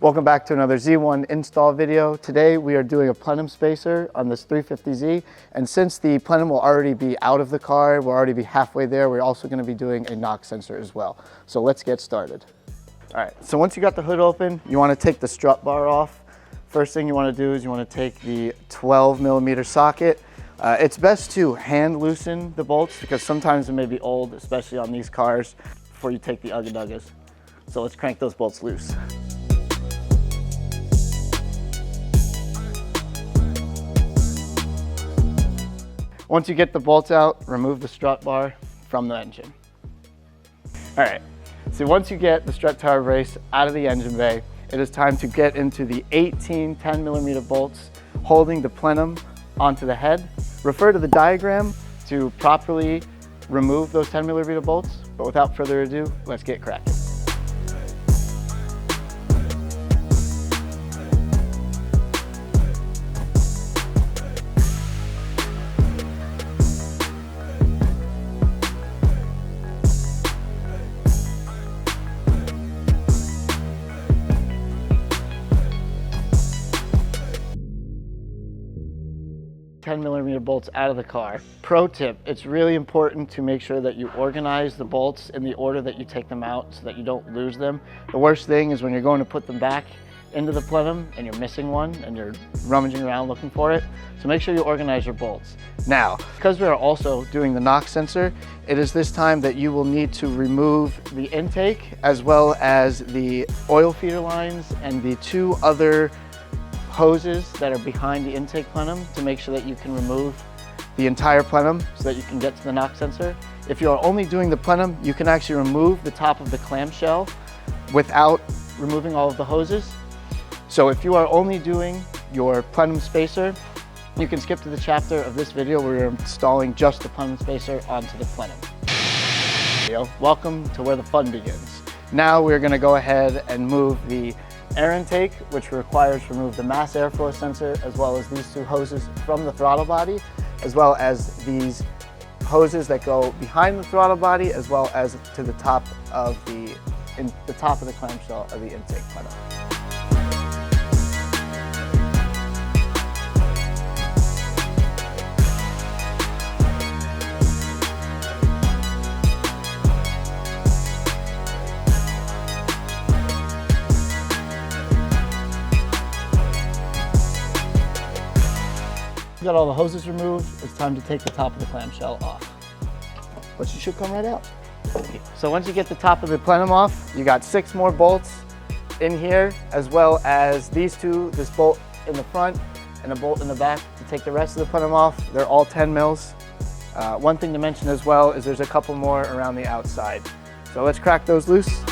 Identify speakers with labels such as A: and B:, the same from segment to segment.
A: Welcome back to another Z1 install video. Today we are doing a plenum spacer on this 350Z, and since the plenum will already be out of the car, we'll already be halfway there, we're also going to be doing a knock sensor as well. So let's get started. All right, so once you got the hood open, you want to take the strut bar off. First thing you want to do is you want to take the 12mm socket. It's best to hand loosen the bolts because sometimes it may be old, especially on these cars, before you take the ugga-duggas. So let's crank those bolts loose. Once you get the bolts out, remove the strut bar from the engine. All right, so once you get the strut tower brace out of the engine bay, it is time to get into the 18 10mm bolts holding the plenum onto the head. Refer to the diagram to properly remove those 10mm bolts, but without further ado, let's get cracking. $10mm bolts out of the car. Pro tip, it's really important to make sure that you organize the bolts in the order that you take them out so that you don't lose them. The worst thing is when you're going to put them back into the plenum and you're missing one and you're rummaging around looking for it. So make sure you organize your bolts. Now, because we are also doing the knock sensor, it is this time that you will need to remove the intake as well as the oil feeder lines and the two other hoses that are behind the intake plenum to make sure that you can remove the entire plenum so that you can get to the knock sensor. If you are only doing the plenum, you can actually remove the top of the clamshell without removing all of the hoses. So if you are only doing your plenum spacer, you can skip to the chapter of this video where we're installing just the plenum spacer onto the plenum. Welcome to where the fun begins. Now we're going to go ahead and move the air intake, which requires to remove the mass airflow sensor, as well as these two hoses from the throttle body, as well as these hoses that go behind the throttle body, as well as to the top of the clamshell of the intake plenum. Got all the hoses removed, it's time to take the top of the clamshell off, which you should come right out. So once you get the top of the plenum off, you got 6 more bolts in here, as well as these two, this bolt in the front and a bolt in the back to take the rest of the plenum off. They're all 10 mils. One thing to mention as well is there's a couple more around the outside. So let's crack those loose.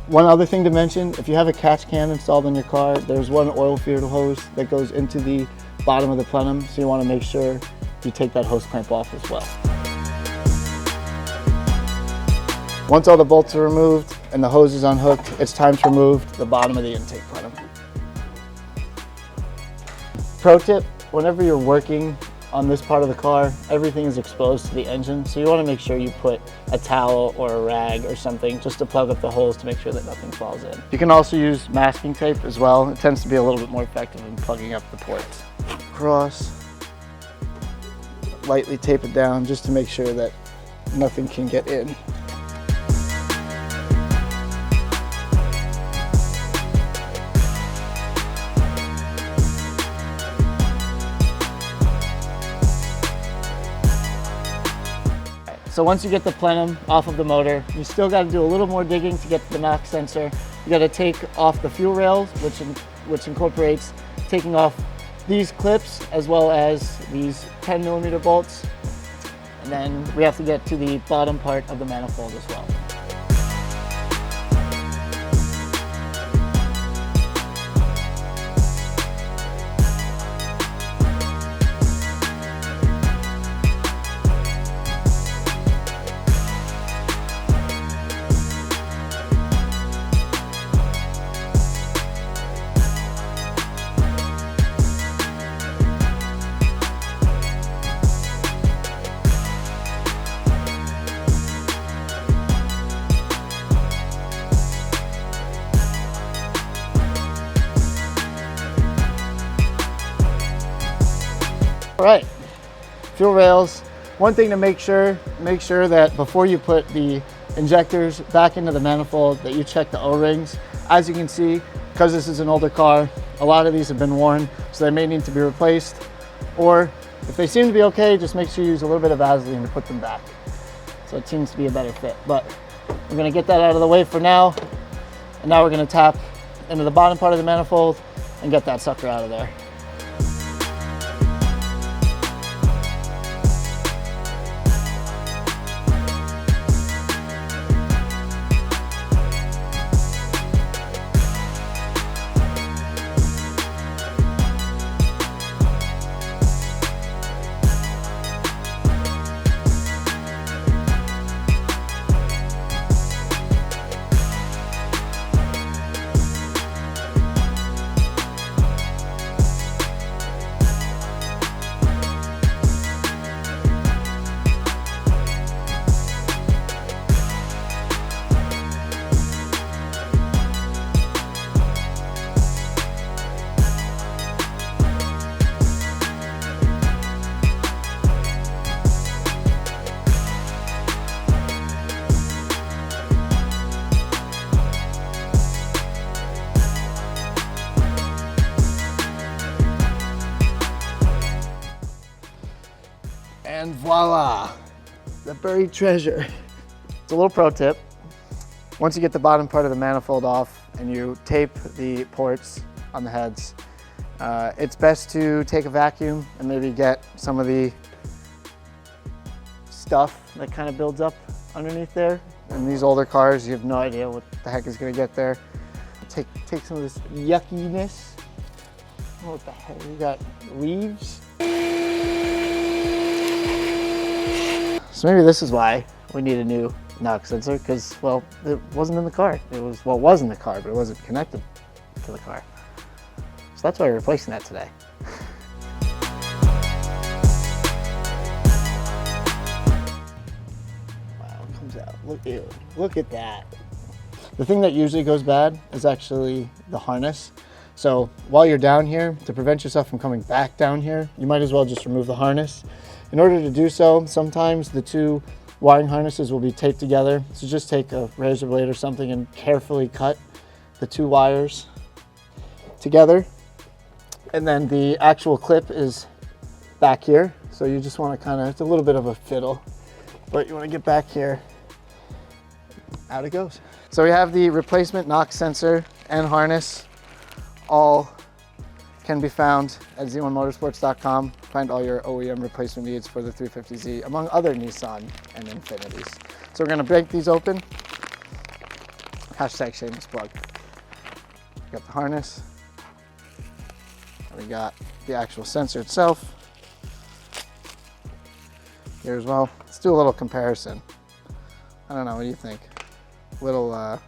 A: One other thing to mention, if you have a catch can installed in your car, there's one oil feeder hose that goes into the bottom of the plenum, so you want to make sure you take that hose clamp off as well. Once all the bolts are removed and the hose is unhooked, it's time to remove the bottom of the intake plenum. Pro tip, whenever you're working on this part of the car, everything is exposed to the engine, so you want to make sure you put a towel or a rag or something just to plug up the holes to make sure that nothing falls in. You can also use masking tape as well. It tends to be a little bit more effective in plugging up the ports. Cross, lightly tape it down just to make sure that nothing can get in. So once you get the plenum off of the motor, you still got to do a little more digging to get to the knock sensor. You got to take off the fuel rails, which incorporates taking off these clips as well as these 10mm bolts. And then we have to get to the bottom part of the manifold as well. All right, fuel rails. One thing to make sure that before you put the injectors back into the manifold that you check the O-rings. As you can see, because this is an older car, a lot of these have been worn, so they may need to be replaced. Or if they seem to be okay, just make sure you use a little bit of Vaseline to put them back. So it seems to be a better fit. But we're gonna get that out of the way for now. And now we're gonna tap into the bottom part of the manifold and get that sucker out of there. And voila, the buried treasure. It's a little pro tip. Once you get the bottom part of the manifold off and you tape the ports on the heads, it's best to take a vacuum and maybe get some of the stuff that kind of builds up underneath there. In these older cars, you have no idea what the heck is gonna get there. Take some of this yuckiness. Oh, what the hell, you got leaves? So maybe this is why we need a new knock sensor, because, well, it wasn't in the car. It was in the car, but it wasn't connected to the car. So that's why we're replacing that today. Wow, it comes out. Look at that. The thing that usually goes bad is actually the harness. So while you're down here, to prevent yourself from coming back down here, you might as well just remove the harness. In order to do so, sometimes the two wiring harnesses will be taped together. So just take a razor blade or something and carefully cut the two wires together. And then the actual clip is back here. So you just want to kind of, it's a little bit of a fiddle, but you want to get back here. Out it goes. So we have the replacement knock sensor and harness. All can be found at Z1Motorsports.com. Find all your OEM replacement needs for the 350Z, among other Nissan and Infinitis. So we're gonna break these open. Hashtag shameless plug. We got the harness. And we got the actual sensor itself. Here as well. Let's do a little comparison. I don't know, what do you think? A little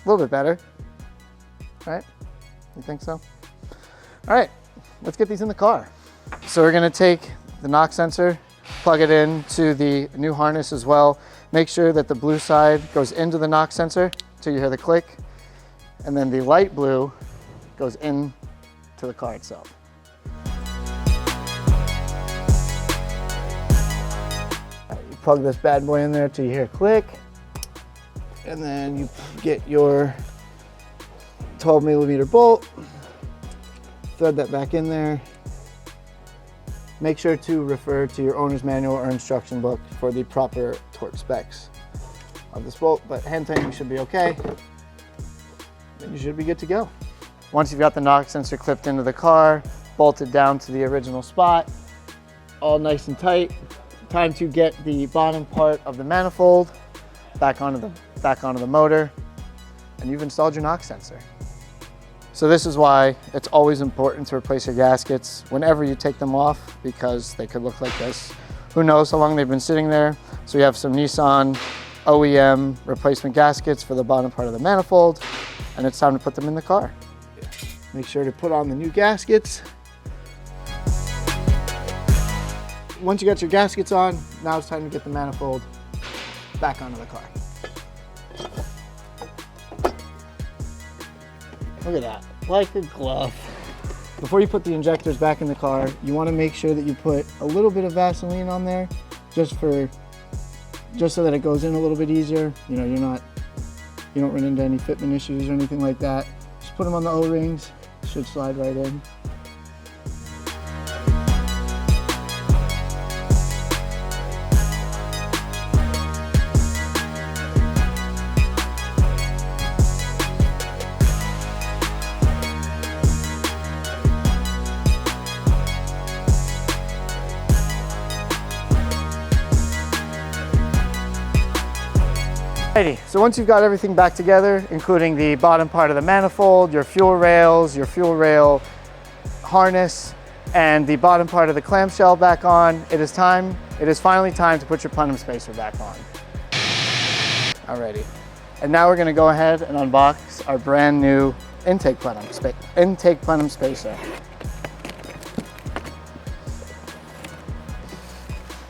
A: bit better, right? You think so? All right, let's get these in the car. So we're gonna take the knock sensor, plug it into the new harness as well. Make sure that the blue side goes into the knock sensor till you hear the click, and then the light blue goes into the car itself. All right, you plug this bad boy in there till you hear a click, and then you get your 12mm bolt, thread that back in there. Make sure to refer to your owner's manual or instruction book for the proper torque specs of this bolt, but hand tightening should be okay. Then you should be good to go. Once you've got the knock sensor clipped into the car, bolted down to the original spot, all nice and tight, time to get the bottom part of the manifold back onto the motor, and you've installed your knock sensor. So this is why it's always important to replace your gaskets whenever you take them off, because they could look like this. Who knows how long they've been sitting there. So we have some Nissan OEM replacement gaskets for the bottom part of the manifold, and it's time to put them in the car. Make sure to put on the new gaskets. Once you got your gaskets on, now it's time to get the manifold back onto the car. Look at that, like a glove. Before you put the injectors back in the car, you want to make sure that you put a little bit of Vaseline on there, just so that it goes in a little bit easier. You know, you don't run into any fitment issues or anything like that. Just put them on the O-rings, should slide right in. So once you've got everything back together, including the bottom part of the manifold, your fuel rails, your fuel rail harness, and the bottom part of the clamshell back on, it is finally time to put your plenum spacer back on. Alrighty. And now we're going to go ahead and unbox our brand new intake plenum spacer.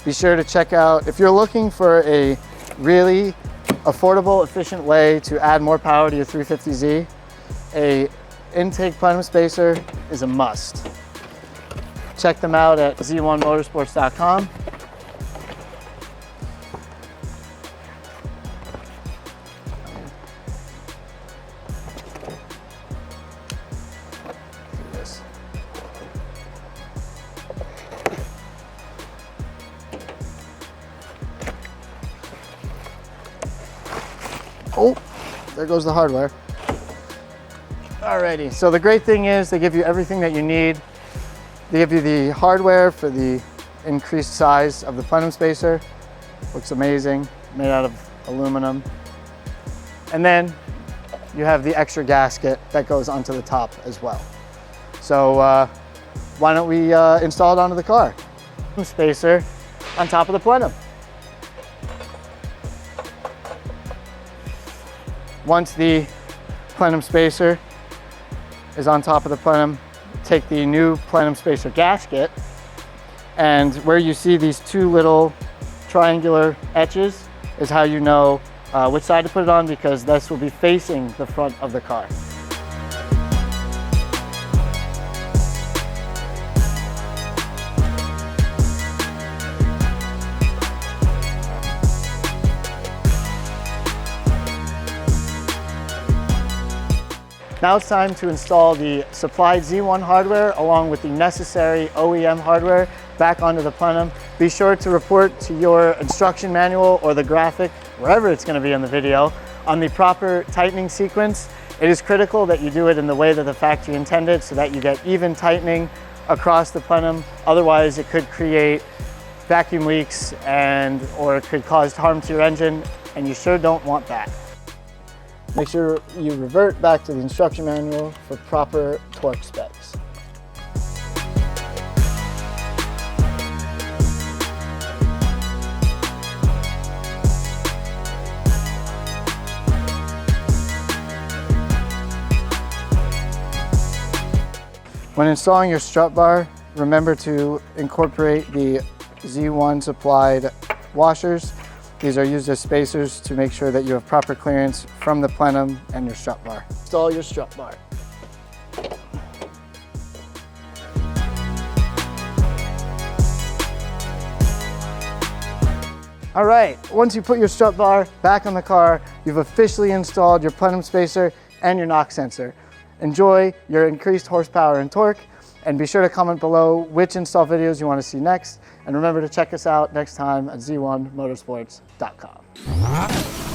A: Be sure to check out, if you're looking for a really affordable, efficient way to add more power to your 350Z, a intake plenum spacer is a must. Check them out at Z1Motorsports.com. Oh, there goes the hardware. Alrighty, so the great thing is they give you everything that you need. They give you the hardware for the increased size of the plenum spacer. Looks amazing, made out of aluminum. And then you have the extra gasket that goes onto the top as well. So why don't we install it onto the car? Spacer on top of the plenum. Once the plenum spacer is on top of the plenum, take the new plenum spacer gasket, and where you see these two little triangular etches is how you know which side to put it on, because this will be facing the front of the car. Now it's time to install the supplied Z1 hardware along with the necessary OEM hardware back onto the plenum. Be sure to report to your instruction manual or the graphic, wherever it's going to be in the video, on the proper tightening sequence. It is critical that you do it in the way that the factory intended so that you get even tightening across the plenum. Otherwise, it could create vacuum leaks or it could cause harm to your engine, and you sure don't want that. Make sure you revert back to the instruction manual for proper torque specs. When installing your strut bar, remember to incorporate the Z1 supplied washers. These are used as spacers to make sure that you have proper clearance from the plenum and your strut bar. Install your strut bar. All right, once you put your strut bar back on the car, you've officially installed your plenum spacer and your knock sensor. Enjoy your increased horsepower and torque, and be sure to comment below which install videos you want to see next. And remember to check us out next time at Z1Motorsports.com.